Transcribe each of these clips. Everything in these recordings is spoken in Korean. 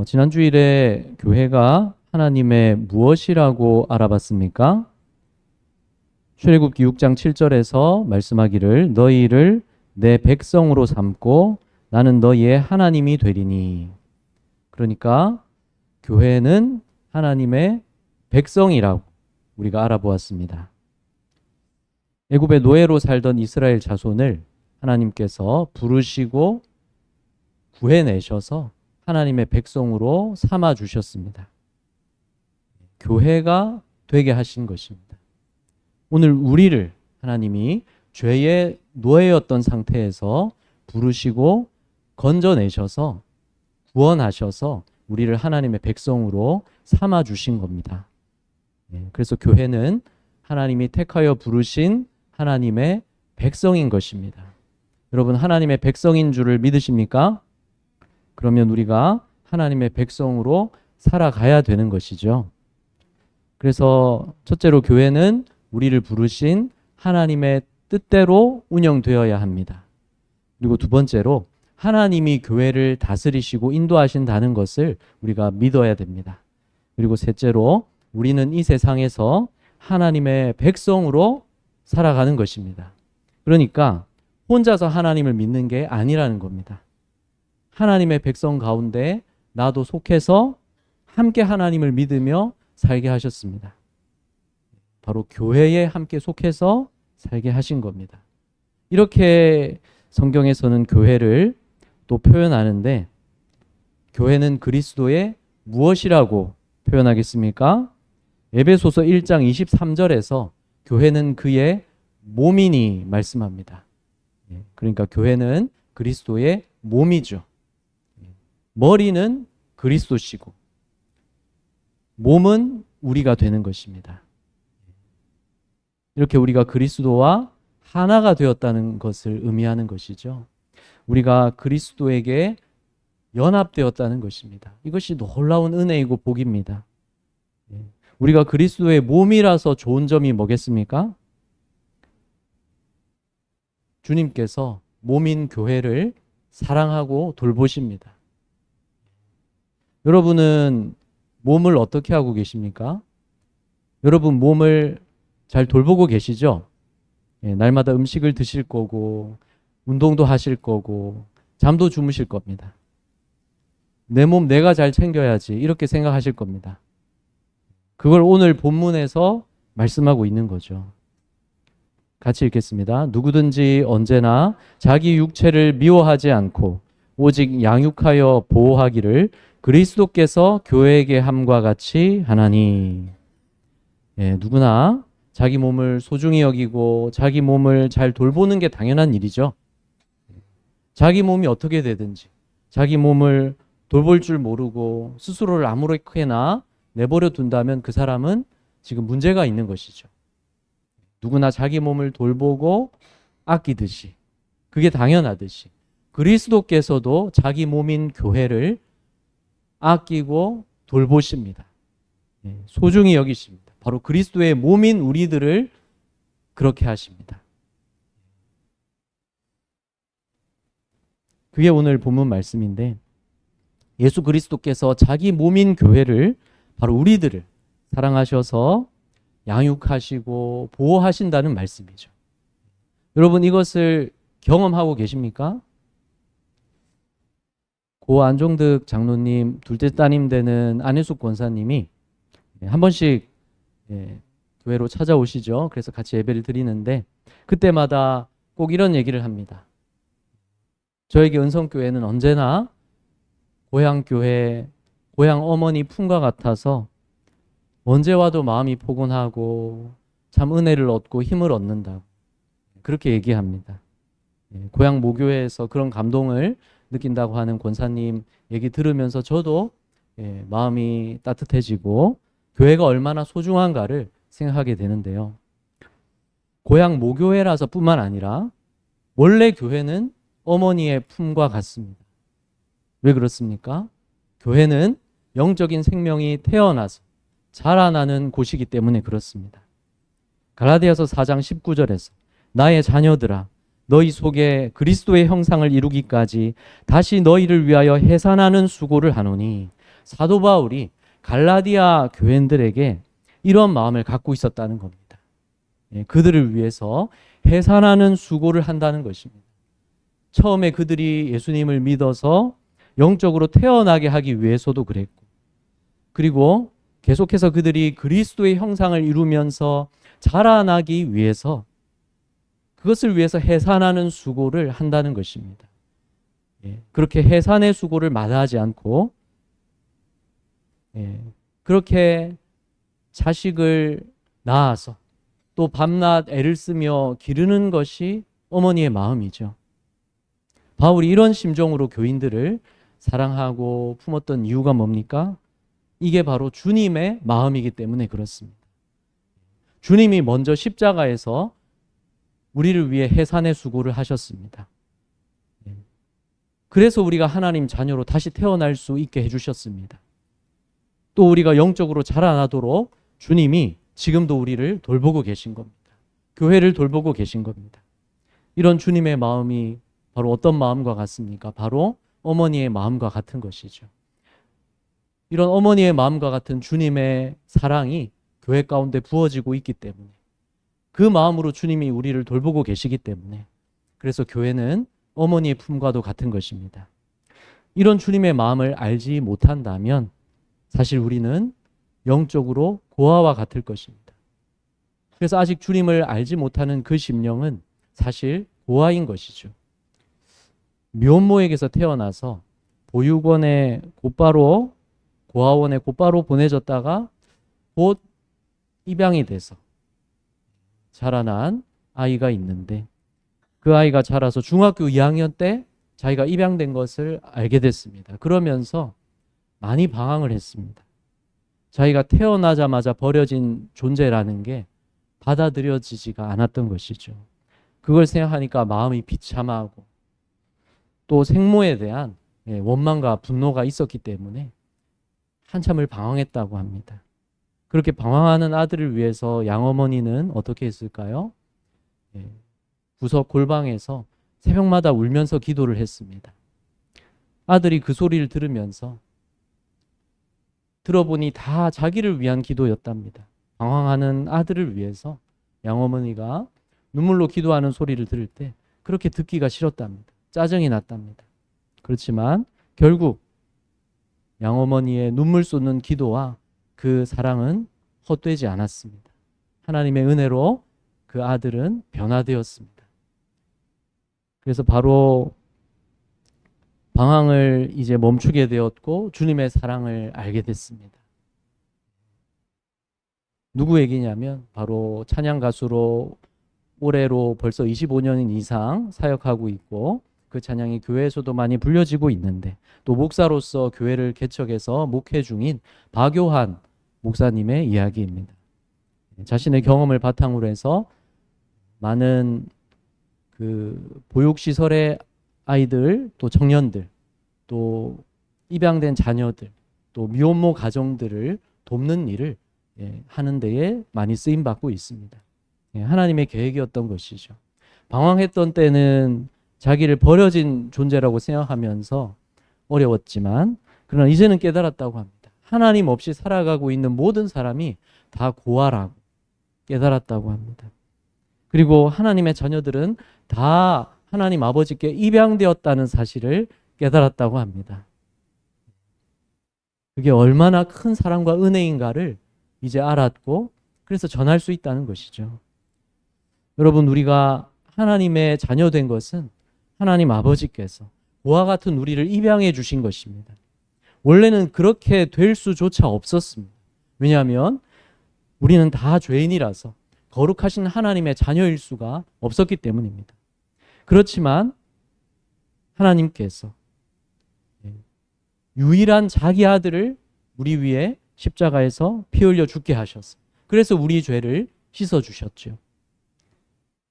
지난 주일에 교회가 하나님의 무엇이라고 알아봤습니까? 출애굽기 6장 7절에서 말씀하기를 너희를 내 백성으로 삼고 나는 너희의 하나님이 되리니. 그러니까 교회는 하나님의 백성이라고 우리가 알아보았습니다. 애굽의 노예로 살던 이스라엘 자손을 하나님께서 부르시고 구해내셔서 하나님의 백성으로 삼아 주셨습니다. 교회가 되게 하신 것입니다. 오늘 우리를 하나님이 죄의 노예였던 상태에서 부르시고 건져내셔서 구원하셔서 우리를 하나님의 백성으로 삼아 주신 겁니다. 그래서 교회는 하나님이 택하여 부르신 하나님의 백성인 것입니다. 여러분, 하나님의 백성인 줄을 믿으십니까? 그러면 우리가 하나님의 백성으로 살아가야 되는 것이죠. 그래서 첫째로 교회는 우리를 부르신 하나님의 뜻대로 운영되어야 합니다. 그리고 두 번째로 하나님이 교회를 다스리시고 인도하신다는 것을 우리가 믿어야 됩니다. 그리고 셋째로 우리는 이 세상에서 하나님의 백성으로 살아가는 것입니다. 그러니까 혼자서 하나님을 믿는 게 아니라는 겁니다. 하나님의 백성 가운데 나도 속해서 함께 하나님을 믿으며 살게 하셨습니다. 바로 교회에 함께 속해서 살게 하신 겁니다. 이렇게 성경에서는 교회를 또 표현하는데, 교회는 그리스도의 무엇이라고 표현하겠습니까? 에베소서 1장 23절에서 교회는 그의 몸이니 말씀합니다. 그러니까 교회는 그리스도의 몸이죠. 머리는 그리스도시고 몸은 우리가 되는 것입니다. 이렇게 우리가 그리스도와 하나가 되었다는 것을 의미하는 것이죠. 우리가 그리스도에게 연합되었다는 것입니다. 이것이 놀라운 은혜이고 복입니다. 우리가 그리스도의 몸이라서 좋은 점이 뭐겠습니까? 주님께서 몸인 교회를 사랑하고 돌보십니다. 여러분은 몸을 어떻게 하고 계십니까? 여러분 몸을 잘 돌보고 계시죠? 날마다 음식을 드실 거고, 운동도 하실 거고, 잠도 주무실 겁니다. 내 몸 내가 잘 챙겨야지 이렇게 생각하실 겁니다. 그걸 오늘 본문에서 말씀하고 있는 거죠. 같이 읽겠습니다. 누구든지 언제나 자기 육체를 미워하지 않고 오직 양육하여 보호하기를 그리스도께서 교회에게 함과 같이 하나니. 누구나 자기 몸을 소중히 여기고 자기 몸을 잘 돌보는 게 당연한 일이죠. 자기 몸이 어떻게 되든지 자기 몸을 돌볼 줄 모르고 스스로를 아무렇게나 내버려 둔다면 그 사람은 지금 문제가 있는 것이죠. 누구나 자기 몸을 돌보고 아끼듯이, 그게 당연하듯이 그리스도께서도 자기 몸인 교회를 아끼고 돌보십니다. 소중히 여기십니다. 바로 그리스도의 몸인 우리들을 그렇게 하십니다. 그게 오늘 본문 말씀인데, 예수 그리스도께서 자기 몸인 교회를, 바로 우리들을 사랑하셔서 양육하시고 보호하신다는 말씀이죠. 여러분, 이것을 경험하고 계십니까? 고 안종득 장로님 둘째 따님 되는 안혜숙 권사님이 한 번씩 교회로 찾아오시죠. 그래서 같이 예배를 드리는데 그때마다 꼭 이런 얘기를 합니다. 저에게 은성교회는 언제나 고향교회, 고향 어머니 품과 같아서 언제 와도 마음이 포근하고 참 은혜를 얻고 힘을 얻는다고 그렇게 얘기합니다. 고향 모교회에서 그런 감동을 느낀다고 하는 권사님 얘기 들으면서 저도 마음이 따뜻해지고 교회가 얼마나 소중한가를 생각하게 되는데요. 고향 모교회라서 뿐만 아니라 원래 교회는 어머니의 품과 같습니다. 왜 그렇습니까? 교회는 영적인 생명이 태어나서 자라나는 곳이기 때문에 그렇습니다. 갈라디아서 4장 19절에서 나의 자녀들아 너희 속에 그리스도의 형상을 이루기까지 다시 너희를 위하여 해산하는 수고를 하노니 사도 바울이 갈라디아 교인들에게 이런 마음을 갖고 있었다는 겁니다. 그들을 위해서 해산하는 수고를 한다는 것입니다. 처음에 그들이 예수님을 믿어서 영적으로 태어나게 하기 위해서도 그랬고, 그리고 계속해서 그들이 그리스도의 형상을 이루면서 자라나기 위해서 그것을 위해서 해산하는 수고를 한다는 것입니다. 그렇게 해산의 수고를 마다하지 않고 그렇게 자식을 낳아서 또 밤낮 애를 쓰며 기르는 것이 어머니의 마음이죠. 바울이 이런 심정으로 교인들을 사랑하고 품었던 이유가 뭡니까? 이게 바로 주님의 마음이기 때문에 그렇습니다. 주님이 먼저 십자가에서 우리를 위해 해산의 수고를 하셨습니다. 그래서 우리가 하나님 자녀로 다시 태어날 수 있게 해주셨습니다. 또 우리가 영적으로 자라나도록 주님이 지금도 우리를 돌보고 계신 겁니다. 교회를 돌보고 계신 겁니다. 이런 주님의 마음이 바로 어떤 마음과 같습니까? 바로 어머니의 마음과 같은 것이죠. 이런 어머니의 마음과 같은 주님의 사랑이 교회 가운데 부어지고 있기 때문에, 그 마음으로 주님이 우리를 돌보고 계시기 때문에, 그래서 교회는 어머니의 품과도 같은 것입니다. 이런 주님의 마음을 알지 못한다면 사실 우리는 영적으로 고아와 같을 것입니다. 그래서 아직 주님을 알지 못하는 그 심령은 사실 고아인 것이죠. 미혼모에게서 태어나서 보육원에 곧바로, 고아원에 곧바로 보내졌다가 곧 입양이 돼서 자라난 아이가 있는데, 그 아이가 자라서 중학교 2학년 때 자기가 입양된 것을 알게 됐습니다. 그러면서 많이 방황을 했습니다. 자기가 태어나자마자 버려진 존재라는 게 받아들여지지가 않았던 것이죠. 그걸 생각하니까 마음이 비참하고 또 생모에 대한 원망과 분노가 있었기 때문에 한참을 방황했다고 합니다. 그렇게 방황하는 아들을 위해서 양어머니는 어떻게 했을까요? 구석 골방에서 새벽마다 울면서 기도를 했습니다. 아들이 그 소리를 들으면서 들어보니 다 자기를 위한 기도였답니다. 방황하는 아들을 위해서 양어머니가 눈물로 기도하는 소리를 들을 때 그렇게 듣기가 싫었답니다. 짜증이 났답니다. 그렇지만 결국 양어머니의 눈물 쏟는 기도와 그 사랑은 헛되지 않았습니다. 하나님의 은혜로 그 아들은 변화되었습니다. 그래서 바로 방황을 이제 멈추게 되었고 주님의 사랑을 알게 됐습니다. 누구 얘기냐면 바로 찬양 가수로 올해로 벌써 25년 이상 사역하고 있고, 그 찬양이 교회에서도 많이 불려지고 있는데, 또 목사로서 교회를 개척해서 목회 중인 박요한 목사님의 이야기입니다. 자신의 경험을 바탕으로 해서 많은 그 보육시설의 아이들, 또 청년들, 또 입양된 자녀들, 또 미혼모 가정들을 돕는 일을 하는 데에 많이 쓰임받고 있습니다. 하나님의 계획이었던 것이죠. 방황했던 때는 자기를 버려진 존재라고 생각하면서 어려웠지만, 그러나 이제는 깨달았다고 합니다. 하나님 없이 살아가고 있는 모든 사람이 다 고아라고 깨달았다고 합니다. 그리고 하나님의 자녀들은 다 하나님 아버지께 입양되었다는 사실을 깨달았다고 합니다. 그게 얼마나 큰 사랑과 은혜인가를 이제 알았고, 그래서 전할 수 있다는 것이죠. 여러분, 우리가 하나님의 자녀된 것은 하나님 아버지께서 고아 같은 우리를 입양해 주신 것입니다. 원래는 그렇게 될 수조차 없었습니다. 왜냐하면 우리는 다 죄인이라서 거룩하신 하나님의 자녀일 수가 없었기 때문입니다. 그렇지만 하나님께서 유일한 자기 아들을 우리 위해 십자가에서 피 흘려 죽게 하셔서, 그래서 우리 죄를 씻어 주셨죠.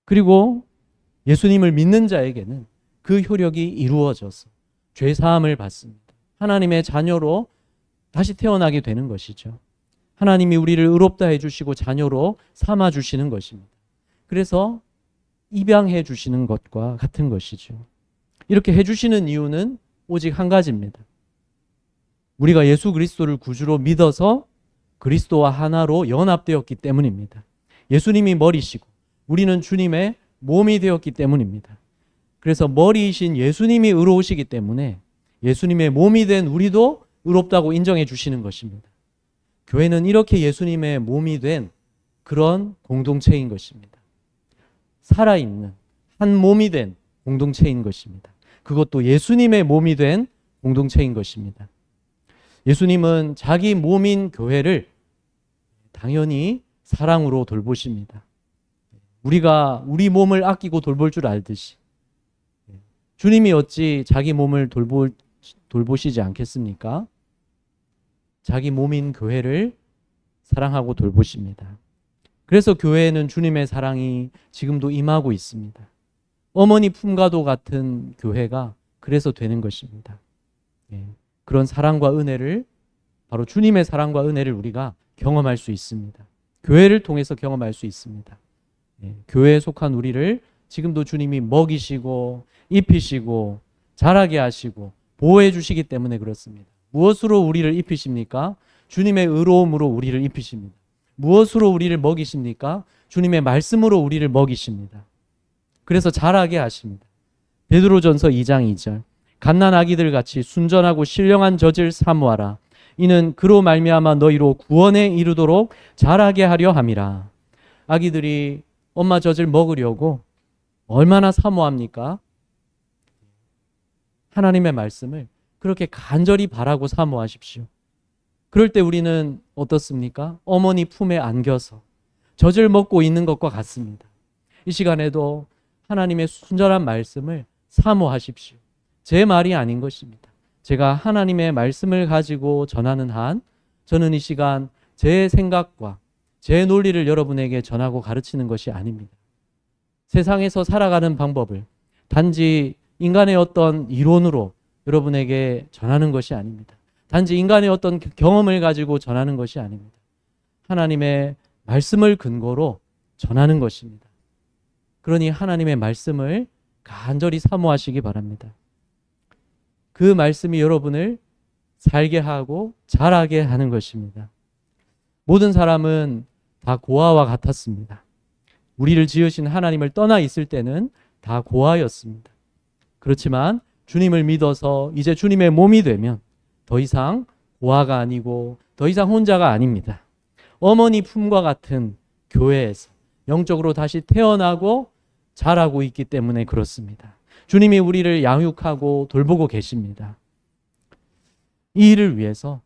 그리고 예수님을 믿는 자에게는 그 효력이 이루어져서 죄 사함을 받습니다. 하나님의 자녀로 다시 태어나게 되는 것이죠. 하나님이 우리를 의롭다 해주시고 자녀로 삼아 주시는 것입니다. 그래서 입양해 주시는 것과 같은 것이죠. 이렇게 해주시는 이유는 오직 한 가지입니다. 우리가 예수 그리스도를 구주로 믿어서 그리스도와 하나로 연합되었기 때문입니다. 예수님이 머리시고 우리는 주님의 몸이 되었기 때문입니다. 그래서 머리이신 예수님이 의로우시기 때문에 예수님의 몸이 된 우리도 의롭다고 인정해 주시는 것입니다. 교회는 이렇게 예수님의 몸이 된 그런 공동체인 것입니다. 살아있는 한 몸이 된 공동체인 것입니다. 그것도 예수님의 몸이 된 공동체인 것입니다. 예수님은 자기 몸인 교회를 당연히 사랑으로 돌보십니다. 우리가 우리 몸을 아끼고 돌볼 줄 알듯이 주님이 어찌 자기 몸을 돌보시지 않겠습니까? 자기 몸인 교회를 사랑하고 돌보십니다. 그래서 교회에는 주님의 사랑이 지금도 임하고 있습니다. 어머니 품과도 같은 교회가 그래서 되는 것입니다. 그런 사랑과 은혜를, 바로 주님의 사랑과 은혜를 우리가 경험할 수 있습니다. 교회를 통해서 경험할 수 있습니다. 교회에 속한 우리를 지금도 주님이 먹이시고 입히시고 자라게 하시고 보호해 주시기 때문에 그렇습니다. 무엇으로 우리를 입히십니까? 주님의 의로움으로 우리를 입히십니다. 무엇으로 우리를 먹이십니까? 주님의 말씀으로 우리를 먹이십니다. 그래서 자라게 하십니다. 베드로전서 2장 2절 갓난 아기들 같이 순전하고 신령한 젖을 사모하라. 이는 그로 말미암아 너희로 구원에 이르도록 자라게 하려 함이라. 아기들이 엄마 젖을 먹으려고 얼마나 사모합니까? 하나님의 말씀을 그렇게 간절히 바라고 사모하십시오. 그럴 때 우리는 어떻습니까? 어머니 품에 안겨서 젖을 먹고 있는 것과 같습니다. 이 시간에도 하나님의 순전한 말씀을 사모하십시오. 제 말이 아닌 것입니다. 제가 하나님의 말씀을 가지고 전하는 한 저는 이 시간 제 생각과 제 논리를 여러분에게 전하고 가르치는 것이 아닙니다. 세상에서 살아가는 방법을 단지 인간의 어떤 이론으로 여러분에게 전하는 것이 아닙니다. 단지 인간의 어떤 경험을 가지고 전하는 것이 아닙니다. 하나님의 말씀을 근거로 전하는 것입니다. 그러니 하나님의 말씀을 간절히 사모하시기 바랍니다. 그 말씀이 여러분을 살게 하고 자라게 하는 것입니다. 모든 사람은 다 고아와 같았습니다. 우리를 지으신 하나님을 떠나 있을 때는 다 고아였습니다. 그렇지만 주님을 믿어서 이제 주님의 몸이 되면 더 이상 고아가 아니고 더 이상 혼자가 아닙니다. 어머니 품과 같은 교회에서 영적으로 다시 태어나고 자라고 있기 때문에 그렇습니다. 주님이 우리를 양육하고 돌보고 계십니다. 이 일을 위해서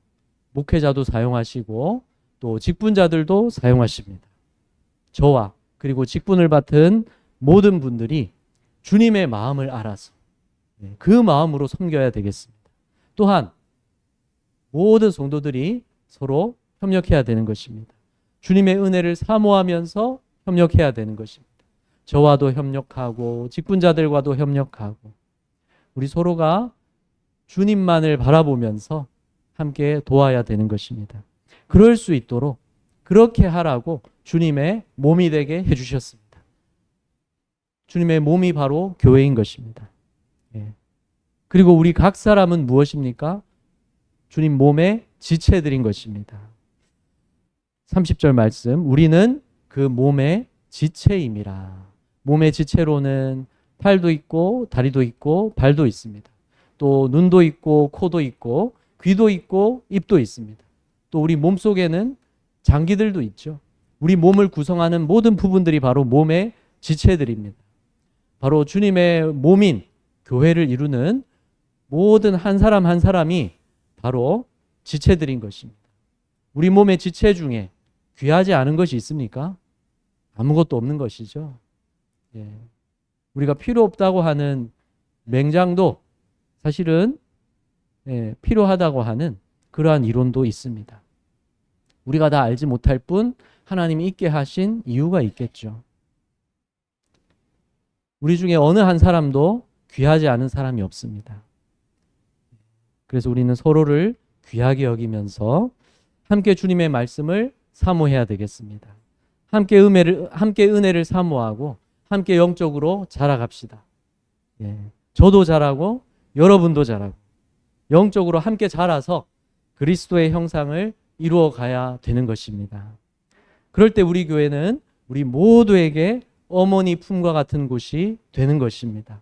목회자도 사용하시고 또 직분자들도 사용하십니다. 저와 그리고 직분을 맡은 모든 분들이 주님의 마음을 알아서 그 마음으로 섬겨야 되겠습니다. 또한 모든 성도들이 서로 협력해야 되는 것입니다. 주님의 은혜를 사모하면서 협력해야 되는 것입니다. 저와도 협력하고 직분자들과도 협력하고 우리 서로가 주님만을 바라보면서 함께 도와야 되는 것입니다. 그럴 수 있도록 그렇게 하라고 주님의 몸이 되게 해주셨습니다. 주님의 몸이 바로 교회인 것입니다. 그리고 우리 각 사람은 무엇입니까? 주님 몸의 지체들인 것입니다. 30절 말씀, 우리는 그 몸의 지체임이라. 몸의 지체로는 팔도 있고 다리도 있고 발도 있습니다. 또 눈도 있고 코도 있고 귀도 있고 입도 있습니다. 또 우리 몸속에는 장기들도 있죠. 우리 몸을 구성하는 모든 부분들이 바로 몸의 지체들입니다. 바로 주님의 몸인 교회를 이루는 모든 한 사람 한 사람이 바로 지체들인 것입니다. 우리 몸의 지체 중에 귀하지 않은 것이 있습니까? 아무것도 없는 것이죠. 우리가 필요 없다고 하는 맹장도 사실은 필요하다고 하는 그러한 이론도 있습니다. 우리가 다 알지 못할 뿐 하나님이 있게 하신 이유가 있겠죠. 우리 중에 어느 한 사람도 귀하지 않은 사람이 없습니다. 그래서 우리는 서로를 귀하게 여기면서 함께 주님의 말씀을 사모해야 되겠습니다. 함께 은혜를 사모하고 함께 영적으로 자라갑시다. 저도 자라고 여러분도 자라고 영적으로 함께 자라서 그리스도의 형상을 이루어 가야 되는 것입니다. 그럴 때 우리 교회는 우리 모두에게 어머니 품과 같은 곳이 되는 것입니다.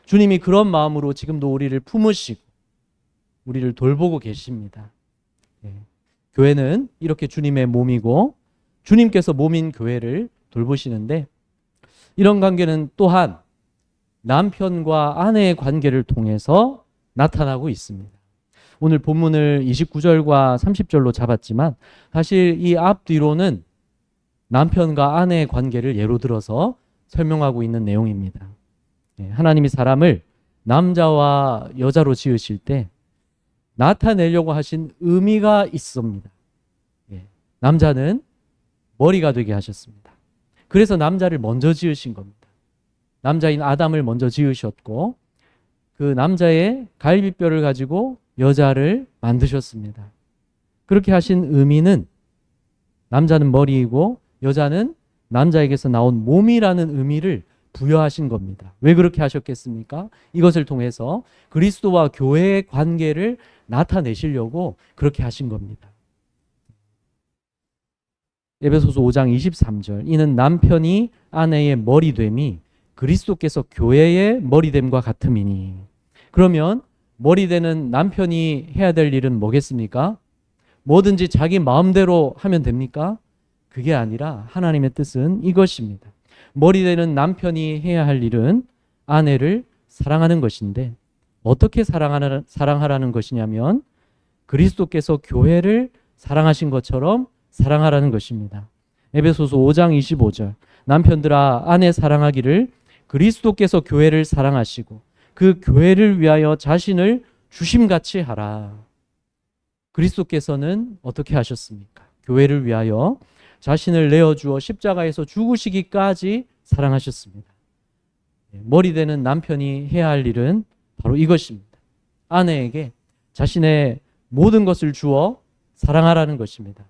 주님이 그런 마음으로 지금도 우리를 품으시고 우리를 돌보고 계십니다. 교회는 이렇게 주님의 몸이고 주님께서 몸인 교회를 돌보시는데, 이런 관계는 또한 남편과 아내의 관계를 통해서 나타나고 있습니다. 오늘 본문을 29절과 30절로 잡았지만 사실 이 앞뒤로는 남편과 아내의 관계를 예로 들어서 설명하고 있는 내용입니다. 하나님이 사람을 남자와 여자로 지으실 때 나타내려고 하신 의미가 있습니다. 남자는 머리가 되게 하셨습니다. 그래서 남자를 먼저 지으신 겁니다. 남자인 아담을 먼저 지으셨고 그 남자의 갈비뼈를 가지고 여자를 만드셨습니다. 그렇게 하신 의미는 남자는 머리이고 여자는 남자에게서 나온 몸이라는 의미를 부여하신 겁니다. 왜 그렇게 하셨겠습니까? 이것을 통해서 그리스도와 교회의 관계를 나타내시려고 그렇게 하신 겁니다. 에베소서 5장 23절, 이는 남편이 아내의 머리됨이 그리스도께서 교회의 머리됨과 같음이니. 그러면 머리되는 남편이 해야 될 일은 뭐겠습니까? 뭐든지 자기 마음대로 하면 됩니까? 그게 아니라 하나님의 뜻은 이것입니다. 머리되는 남편이 해야 할 일은 아내를 사랑하는 것인데, 어떻게 사랑하라는 것이냐면 그리스도께서 교회를 사랑하신 것처럼 사랑하라는 것입니다. 에베소서 5장 25절, 남편들아 아내 사랑하기를 그리스도께서 교회를 사랑하시고 그 교회를 위하여 자신을 주심같이 하라. 그리스도께서는 어떻게 하셨습니까? 교회를 위하여 자신을 내어주어 십자가에서 죽으시기까지 사랑하셨습니다. 머리되는 남편이 해야 할 일은 바로 이것입니다. 아내에게 자신의 모든 것을 주어 사랑하라는 것입니다.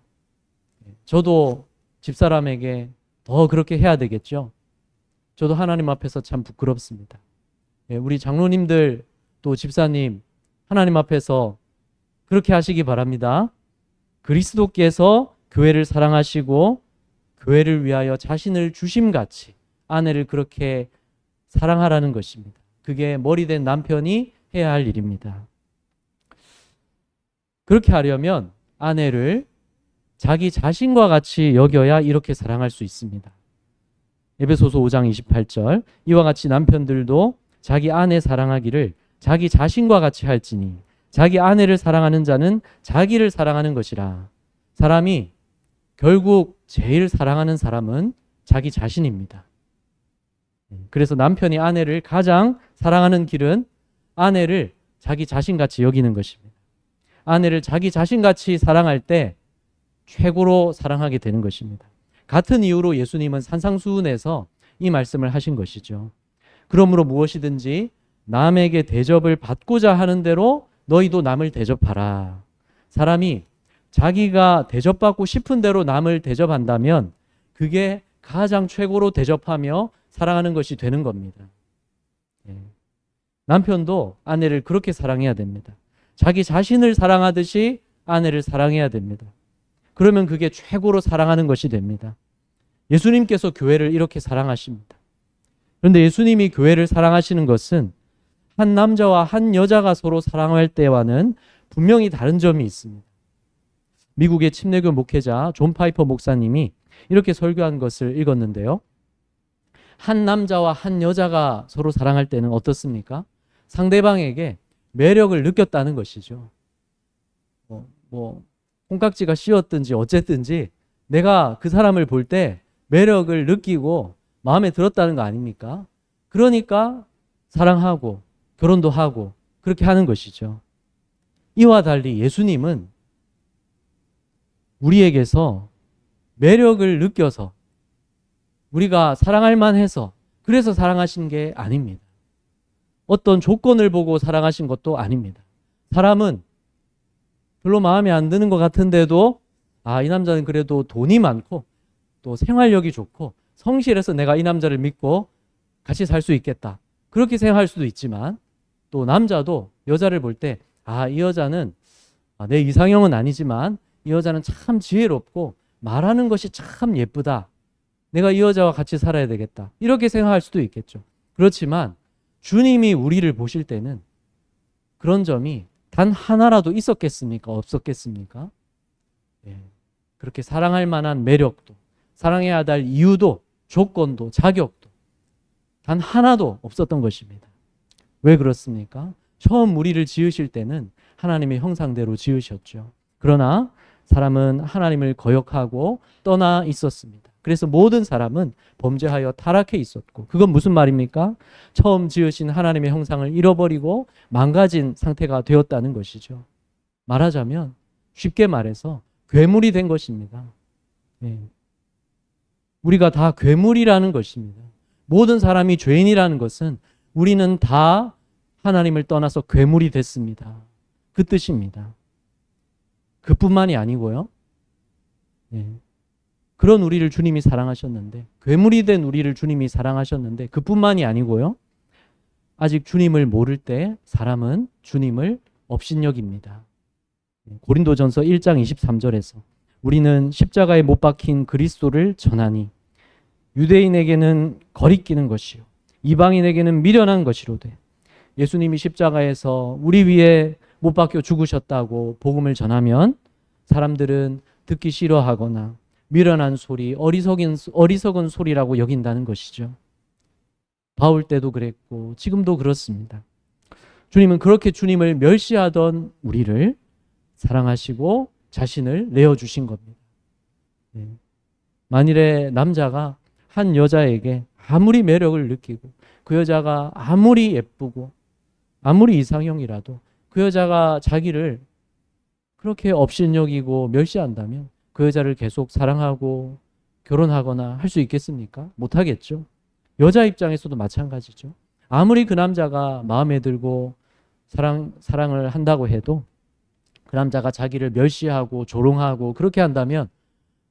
저도 집사람에게 더 그렇게 해야 되겠죠. 저도 하나님 앞에서 참 부끄럽습니다. 우리 장로님들 또 집사님 하나님 앞에서 그렇게 하시기 바랍니다. 그리스도께서 교회를 사랑하시고 교회를 위하여 자신을 주심같이 아내를 그렇게 사랑하라는 것입니다. 그게 머리된 남편이 해야 할 일입니다. 그렇게 하려면 아내를 자기 자신과 같이 여겨야 이렇게 사랑할 수 있습니다. 에베소서 5장 28절, 이와 같이 남편들도 자기 아내 사랑하기를 자기 자신과 같이 할지니 자기 아내를 사랑하는 자는 자기를 사랑하는 것이라. 사람이 결국 제일 사랑하는 사람은 자기 자신입니다. 그래서 남편이 아내를 가장 사랑하는 길은 아내를 자기 자신같이 여기는 것입니다. 아내를 자기 자신같이 사랑할 때 최고로 사랑하게 되는 것입니다. 같은 이유로 예수님은 산상수훈에서 이 말씀을 하신 것이죠. 그러므로 무엇이든지 남에게 대접을 받고자 하는 대로 너희도 남을 대접하라. 사람이 자기가 대접받고 싶은 대로 남을 대접한다면 그게 가장 최고로 대접하며 사랑하는 것이 되는 겁니다. 남편도 아내를 그렇게 사랑해야 됩니다. 자기 자신을 사랑하듯이 아내를 사랑해야 됩니다. 그러면 그게 최고로 사랑하는 것이 됩니다. 예수님께서 교회를 이렇게 사랑하십니다. 그런데 예수님이 교회를 사랑하시는 것은 한 남자와 한 여자가 서로 사랑할 때와는 분명히 다른 점이 있습니다. 미국의 침례교 목회자 존 파이퍼 목사님이 이렇게 설교한 것을 읽었는데요. 한 남자와 한 여자가 서로 사랑할 때는 어떻습니까? 상대방에게 매력을 느꼈다는 것이죠. 콩깍지가 씌었든지 어쨌든지 내가 그 사람을 볼 때 매력을 느끼고 마음에 들었다는 거 아닙니까? 그러니까 사랑하고 결혼도 하고 그렇게 하는 것이죠. 이와 달리 예수님은 우리에게서 매력을 느껴서 우리가 사랑할 만해서 그래서 사랑하신 게 아닙니다. 어떤 조건을 보고 사랑하신 것도 아닙니다. 사람은 별로 마음에 안 드는 것 같은데도 이 남자는 그래도 돈이 많고 또 생활력이 좋고 성실해서 내가 이 남자를 믿고 같이 살 수 있겠다. 그렇게 생각할 수도 있지만 또 남자도 여자를 볼 때 이 여자는 내 이상형은 아니지만 이 여자는 참 지혜롭고 말하는 것이 참 예쁘다. 내가 이 여자와 같이 살아야 되겠다. 이렇게 생각할 수도 있겠죠. 그렇지만 주님이 우리를 보실 때는 그런 점이 단 하나라도 있었겠습니까? 없었겠습니까? 예. 그렇게 사랑할 만한 매력도, 사랑해야 할 이유도, 조건도, 자격도 단 하나도 없었던 것입니다. 왜 그렇습니까? 처음 우리를 지으실 때는 하나님의 형상대로 지으셨죠. 그러나 사람은 하나님을 거역하고 떠나 있었습니다. 그래서 모든 사람은 범죄하여 타락해 있었고, 그건 무슨 말입니까? 처음 지으신 하나님의 형상을 잃어버리고 망가진 상태가 되었다는 것이죠. 말하자면 쉽게 말해서 괴물이 된 것입니다. 네. 우리가 다 괴물이라는 것입니다. 모든 사람이 죄인이라는 것은 우리는 다 하나님을 떠나서 괴물이 됐습니다. 그 뜻입니다. 그뿐만이 아니고요. 네. 그런 우리를 주님이 사랑하셨는데, 괴물이 된 우리를 주님이 사랑하셨는데 그뿐만이 아니고요. 아직 주님을 모를 때 사람은 주님을 업신여깁니다. 고린도전서 1장 23절에서 우리는 십자가에 못 박힌 그리스도를 전하니 유대인에게는 거리끼는 것이요 이방인에게는 미련한 것이로되 예수님이 십자가에서 우리 위에 못 박혀 죽으셨다고 복음을 전하면 사람들은 듣기 싫어하거나 미련한 소리, 어리석은 소리라고 여긴다는 것이죠. 바울 때도 그랬고 지금도 그렇습니다. 주님은 그렇게 주님을 멸시하던 우리를 사랑하시고 자신을 내어주신 겁니다. 만일에 남자가 한 여자에게 아무리 매력을 느끼고 그 여자가 아무리 예쁘고 아무리 이상형이라도 그 여자가 자기를 그렇게 업신여기고 멸시한다면 그 여자를 계속 사랑하고 결혼하거나 할 수 있겠습니까? 못하겠죠. 여자 입장에서도 마찬가지죠. 아무리 그 남자가 마음에 들고 사랑을 한다고 해도 그 남자가 자기를 멸시하고 조롱하고 그렇게 한다면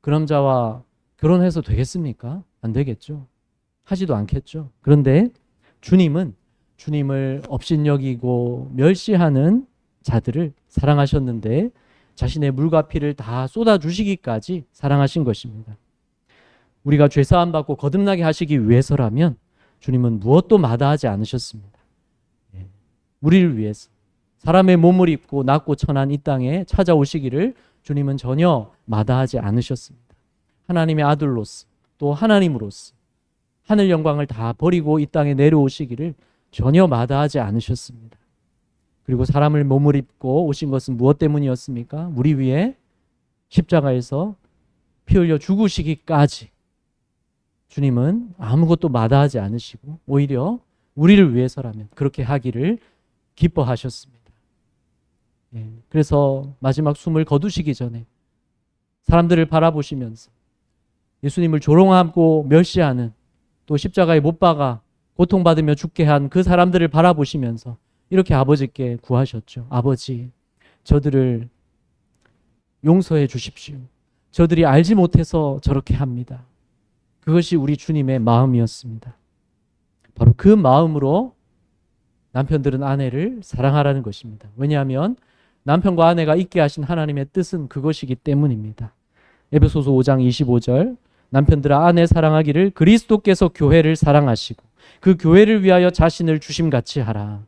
그 남자와 결혼해서 되겠습니까? 안 되겠죠. 하지도 않겠죠. 그런데 주님은 주님을 업신여기고 멸시하는 자들을 사랑하셨는데 자신의 물과 피를 다 쏟아주시기까지 사랑하신 것입니다. 우리가 죄사함 받고 거듭나게 하시기 위해서라면 주님은 무엇도 마다하지 않으셨습니다. 우리를 위해서 사람의 몸을 입고 낮고 천한 이 땅에 찾아오시기를 주님은 전혀 마다하지 않으셨습니다. 하나님의 아들로서 또 하나님으로서 하늘 영광을 다 버리고 이 땅에 내려오시기를 전혀 마다하지 않으셨습니다. 그리고 사람을 몸을 입고 오신 것은 무엇 때문이었습니까? 우리 위에 십자가에서 피 흘려 죽으시기까지 주님은 아무것도 마다하지 않으시고 오히려 우리를 위해서라면 그렇게 하기를 기뻐하셨습니다. 그래서 마지막 숨을 거두시기 전에 사람들을 바라보시면서 예수님을 조롱하고 멸시하는 또 십자가에 못 박아 고통받으며 죽게 한 그 사람들을 바라보시면서 이렇게 아버지께 구하셨죠. 아버지, 저들을 용서해 주십시오. 저들이 알지 못해서 저렇게 합니다. 그것이 우리 주님의 마음이었습니다. 바로 그 마음으로 남편들은 아내를 사랑하라는 것입니다. 왜냐하면 남편과 아내가 있게 하신 하나님의 뜻은 그것이기 때문입니다. 에베소서 5장 25절 남편들아 아내 사랑하기를 그리스도께서 교회를 사랑하시고 그 교회를 위하여 자신을 주심같이 하라.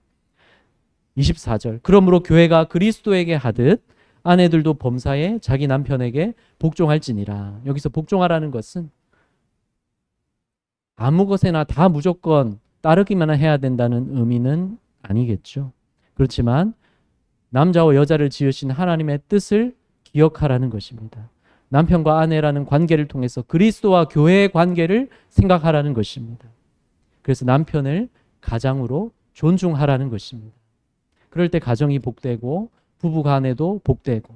24절 그러므로 교회가 그리스도에게 하듯 아내들도 범사에 자기 남편에게 복종할지니라. 여기서 복종하라는 것은 아무 것에나 다 무조건 따르기만 해야 된다는 의미는 아니겠죠. 그렇지만 남자와 여자를 지으신 하나님의 뜻을 기억하라는 것입니다. 남편과 아내라는 관계를 통해서 그리스도와 교회의 관계를 생각하라는 것입니다. 그래서 남편을 가장으로 존중하라는 것입니다. 그럴 때 가정이 복되고 부부 간에도 복되고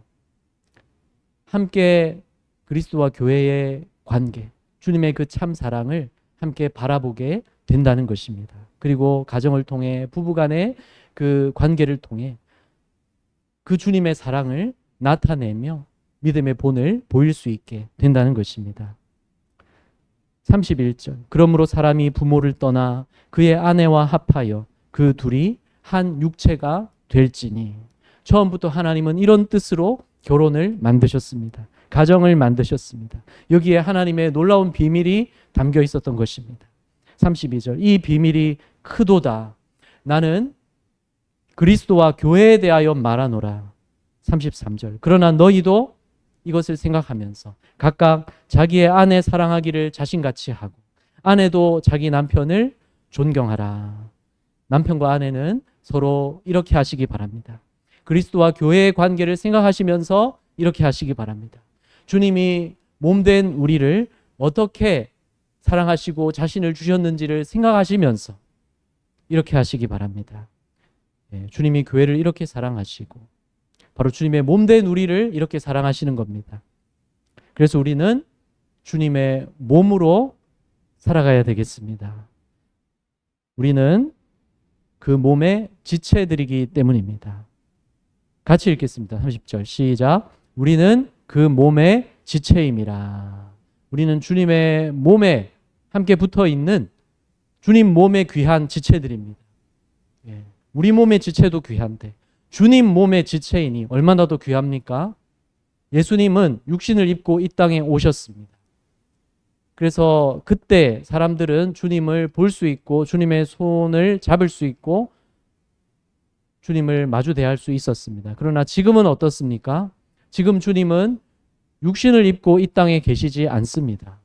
함께 그리스도와 교회의 관계, 주님의 그 참 사랑을 함께 바라보게 된다는 것입니다. 그리고 가정을 통해 부부 간의 그 관계를 통해 그 주님의 사랑을 나타내며 믿음의 본을 보일 수 있게 된다는 것입니다. 31절 그러므로 사람이 부모를 떠나 그의 아내와 합하여 그 둘이 한 육체가 될지니 처음부터 하나님은 이런 뜻으로 결혼을 만드셨습니다. 가정을 만드셨습니다. 여기에 하나님의 놀라운 비밀이 담겨 있었던 것입니다. 32절, 이 비밀이 크도다. 나는 그리스도와 교회에 대하여 말하노라. 33절, 그러나 너희도 이것을 생각하면서 각각 자기의 아내 사랑하기를 자신같이 하고 아내도 자기 남편을 존경하라. 남편과 아내는 서로 이렇게 하시기 바랍니다. 그리스도와 교회의 관계를 생각하시면서 이렇게 하시기 바랍니다. 주님이 몸된 우리를 어떻게 사랑하시고 자신을 주셨는지를 생각하시면서 이렇게 하시기 바랍니다. 주님이 교회를 이렇게 사랑하시고 바로 주님의 몸된 우리를 이렇게 사랑하시는 겁니다. 그래서 우리는 주님의 몸으로 살아가야 되겠습니다. 우리는 그 몸의 지체들이기 때문입니다. 같이 읽겠습니다. 30절 시작. 우리는 그 몸의 지체임이라. 우리는 주님의 몸에 함께 붙어 있는 주님 몸의 귀한 지체들입니다. 우리 몸의 지체도 귀한데 주님 몸의 지체이니 얼마나 더 귀합니까? 예수님은 육신을 입고 이 땅에 오셨습니다. 그래서 그때 사람들은 주님을 볼 수 있고 주님의 손을 잡을 수 있고 주님을 마주 대할 수 있었습니다. 그러나 지금은 어떻습니까? 지금 주님은 육신을 입고 이 땅에 계시지 않습니다.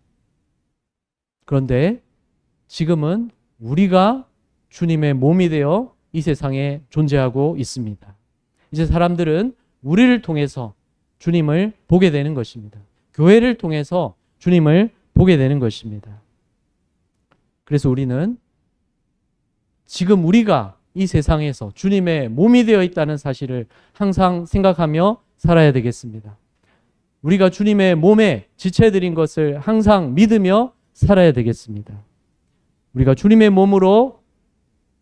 그런데 지금은 우리가 주님의 몸이 되어 이 세상에 존재하고 있습니다. 이제 사람들은 우리를 통해서 주님을 보게 되는 것입니다. 교회를 통해서 주님을 보게 되는 것입니다. 그래서 우리는 지금 우리가 이 세상에서 주님의 몸이 되어 있다는 사실을 항상 생각하며 살아야 되겠습니다. 우리가 주님의 몸에 지체드린 것을 항상 믿으며 살아야 되겠습니다. 우리가 주님의 몸으로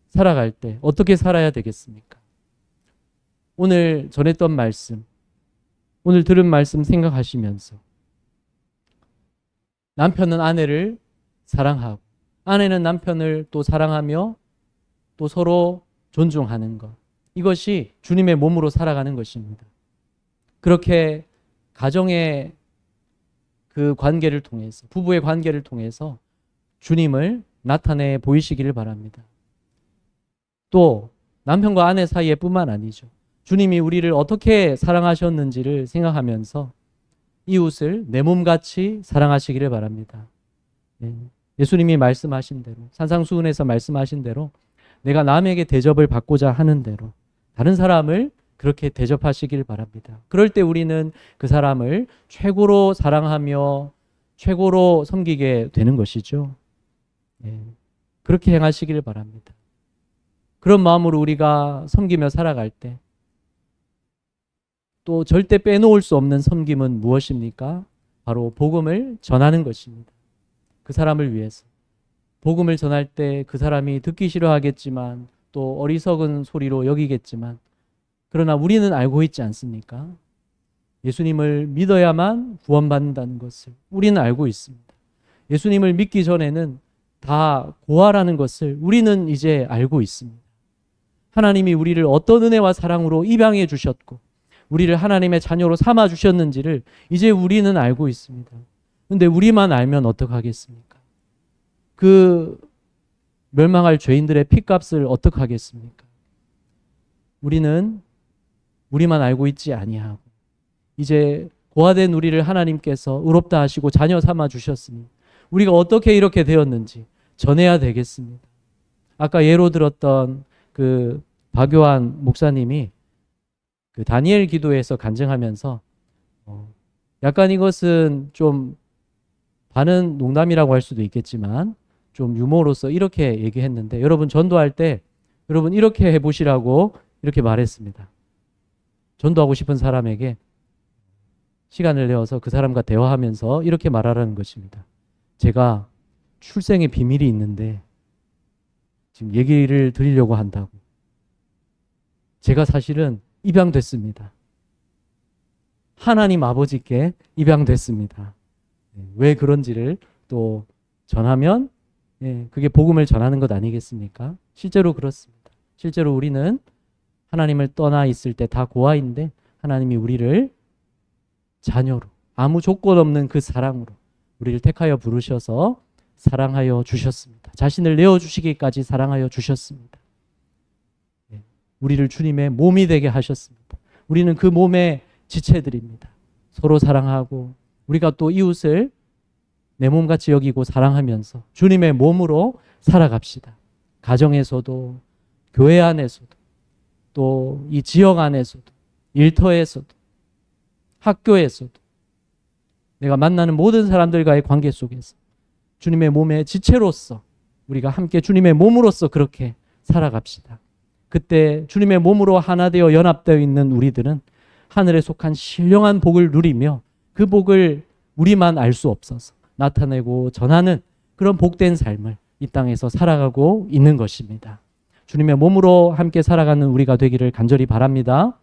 살아갈 때 어떻게 살아야 되겠습니까? 오늘 전했던 말씀, 오늘 들은 말씀 생각하시면서 남편은 아내를 사랑하고 아내는 남편을 또 사랑하며 또 서로 존중하는 것. 이것이 주님의 몸으로 살아가는 것입니다. 그렇게 가정의 그 관계를 통해서 부부의 관계를 통해서 주님을 나타내 보이시기를 바랍니다. 또 남편과 아내 사이에 뿐만 아니죠. 주님이 우리를 어떻게 사랑하셨는지를 생각하면서 이웃을 내 몸같이 사랑하시기를 바랍니다. 예수님이 말씀하신 대로 산상수훈에서 말씀하신 대로 내가 남에게 대접을 받고자 하는 대로 다른 사람을 그렇게 대접하시길 바랍니다. 그럴 때 우리는 그 사람을 최고로 사랑하며 최고로 섬기게 되는 것이죠. 그렇게 행하시길 바랍니다. 그런 마음으로 우리가 섬기며 살아갈 때 또 절대 빼놓을 수 없는 섬김은 무엇입니까? 바로 복음을 전하는 것입니다. 그 사람을 위해서. 복음을 전할 때 그 사람이 듣기 싫어하겠지만 또 어리석은 소리로 여기겠지만 그러나 우리는 알고 있지 않습니까? 예수님을 믿어야만 구원받는다는 것을 우리는 알고 있습니다. 예수님을 믿기 전에는 다 고아라는 것을 우리는 이제 알고 있습니다. 하나님이 우리를 어떤 은혜와 사랑으로 입양해 주셨고 우리를 하나님의 자녀로 삼아 주셨는지를 이제 우리는 알고 있습니다. 그런데 우리만 알면 어떡하겠습니까? 그 멸망할 죄인들의 피값을 어떡하겠습니까? 우리는 우리만 알고 있지 아니하고 이제 고아된 우리를 하나님께서 의롭다 하시고 자녀 삼아 주셨으니 우리가 어떻게 이렇게 되었는지 전해야 되겠습니다. 아까 예로 들었던 그 박요한 목사님이 그 다니엘 기도에서 간증하면서 약간 이것은 좀 반은 농담이라고 할 수도 있겠지만 좀 유머로서 이렇게 얘기했는데 여러분 전도할 때 여러분 이렇게 해보시라고 이렇게 말했습니다. 전도하고 싶은 사람에게 시간을 내어서 그 사람과 대화하면서 이렇게 말하라는 것입니다. 제가 출생의 비밀이 있는데 지금 얘기를 드리려고 한다고. 제가 사실은 입양됐습니다. 하나님 아버지께 입양됐습니다. 왜 그런지를 또 전하면 그게 복음을 전하는 것 아니겠습니까? 실제로 그렇습니다. 실제로 우리는 하나님을 떠나 있을 때 다 고아인데 하나님이 우리를 자녀로 아무 조건 없는 그 사랑으로 우리를 택하여 부르셔서 사랑하여 주셨습니다. 자신을 내어주시기까지 사랑하여 주셨습니다. 우리를 주님의 몸이 되게 하셨습니다. 우리는 그 몸의 지체들입니다. 서로 사랑하고 우리가 또 이웃을 내 몸같이 여기고 사랑하면서 주님의 몸으로 살아갑시다. 가정에서도 교회 안에서도 또 이 지역 안에서도 일터에서도 학교에서도 내가 만나는 모든 사람들과의 관계 속에서 주님의 몸의 지체로서 우리가 함께 주님의 몸으로서 그렇게 살아갑시다. 그때 주님의 몸으로 하나 되어 연합되어 있는 우리들은 하늘에 속한 신령한 복을 누리며 그 복을 우리만 알 수 없어서 나타내고 전하는 그런 복된 삶을 이 땅에서 살아가고 있는 것입니다. 주님의 몸으로 함께 살아가는 우리가 되기를 간절히 바랍니다.